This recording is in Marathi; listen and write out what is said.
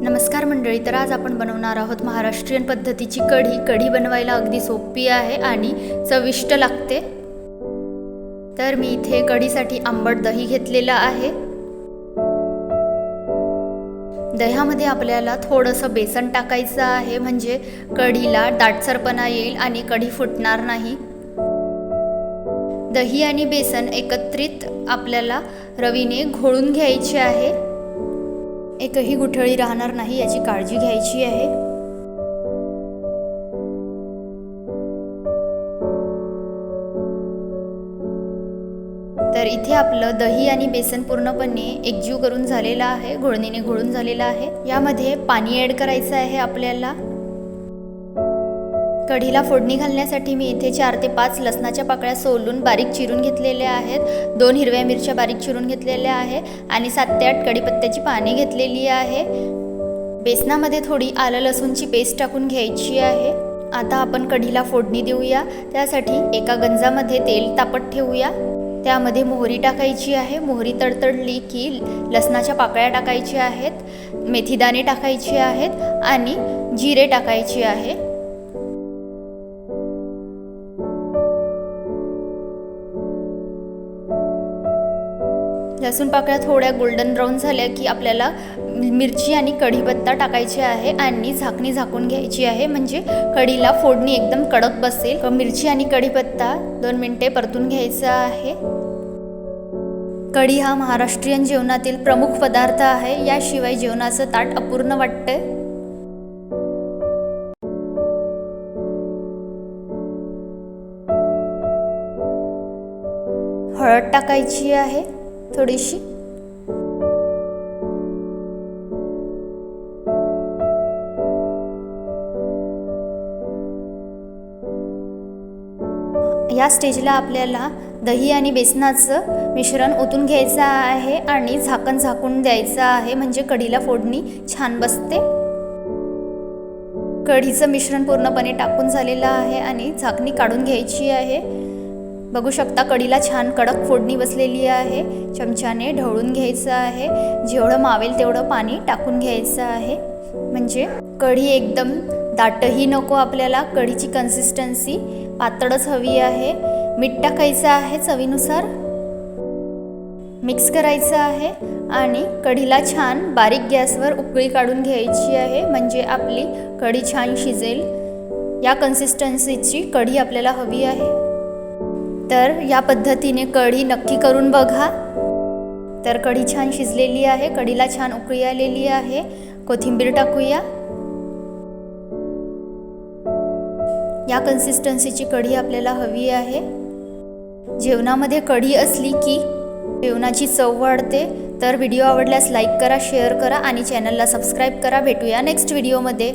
नमस्कार मंडळी, तर आज आपण बनवणार आहोत महाराष्ट्रीयन पद्धतीची कढी। कढी बनवायला अगदी सोपी आहे आणि चविष्ट लागते। तर मी इथे कढीसाठी आंबट दही घेतलेला आहे। दह्यामध्ये आपल्याला थोडंसं बेसन टाकायचं आहे, म्हणजे कढीला दाटसरपणा येईल आणि कढी फुटणार नाही। दही आणि बेसन एकत्रित आपल्याला रवीने घोळून घ्यायचे आहे। एकही गुठळी राहणार नाही याची काळजी घ्यायची आहे। तर इथे आपलं दही आणि बेसन पूर्णपणे एकजीव करून झालेला आहे, घोळणीने घोळून झालेला आहे। यामध्ये पाणी ऍड करायचं आहे आपल्याला। कढीला फोडणी घालण्यासाठी मी इथे 4 ते 5 लसणाच्या पाकळ्या सोलून बारीक चिरून घेतलेल्या आहेत। 2 हिरव्या मिरच्या बारीक चिरून घेतलेल्या आहे आणि 7 ते 8 कढीपत्त्याची पाने घेतलेली आहे। बेसनामध्ये थोडी आलं लसूणची पेस्ट टाकून घ्यायची आहे। आता आपण कढीला फोडणी देऊया। त्यासाठी एका गंजामध्ये तेल तापत ठेवूया। त्यामध्ये मोहरी टाकायची आहे। मोहरी तडतडली की लसणाच्या पाकळ्या टाकायच्या आहेत, मेथीदाणे टाकायचे आहेत आणि जिरे टाकायचे आहे। लसूण पाकळ्या थोड्या गोल्डन ब्राऊन झाल्या की आपल्याला मिरची आणि कढीपत्ता टाकायचे आहे आणि झाकणी झाकून घ्यायची आहे, म्हणजे कढीला फोडणी एकदम कडक बसेल। मिरची आणि कढीपत्ता 2 मिनिटे परतून घ्यायचा आहे। कढी हा महाराष्ट्रीयन जेवणातील प्रमुख पदार्थ आहे, याशिवाय जेवणाचं ताट अपूर्ण वाटते। हळद टाकायची आहे थोडीशी। या स्टेजला आपल्याला दही आणि बेसनाचं मिश्रण ओतून घ्यायचं आहे आणि झाकण झाकून द्यायचं आहे, म्हणजे कढीला फोडणी छान बसते। कढीचं मिश्रण पूर्णपणे टाकून झालेलं आहे आणि झाकणी काढून घ्यायची आहे। बघू शकता कढीला छान कडक फोडणी बसलेली आहे। चमच्याने ढवळून घ्यायचं आहे। जेवढं मावेल तेवढं पाणी टाकून घ्यायचं आहे, म्हणजे कढी एकदम दाटही नको आपल्याला। कढीची कन्सिस्टन्सी पातळच हवी आहे। मीठ टाकायचं आहे चवीनुसार। मिक्स करायचं आहे आणि कढीला छान बारीक गॅसवर उकळी काढून घ्यायची आहे, म्हणजे आपली कढी छान शिजेल। या कन्सिस्टन्सीची कढी आपल्याला हवी आहे। तर या पद्धतीने कढी नक्की करून बघा। तर कढी छान शिजलेली आहे, कढीला छान उकळी आलेली आहे। कोथिंबीर टाकूया। या कन्सिस्टन्सीची कढी आपल्याला हवी आहे। जेवणामध्ये कढी असली की जेवणाची चव वाढते। तर व्हिडिओ आवडल्यास लाईक करा, शेअर करा आणि चॅनलला सबस्क्राईब करा। भेटूया नेक्स्ट व्हिडिओमध्ये।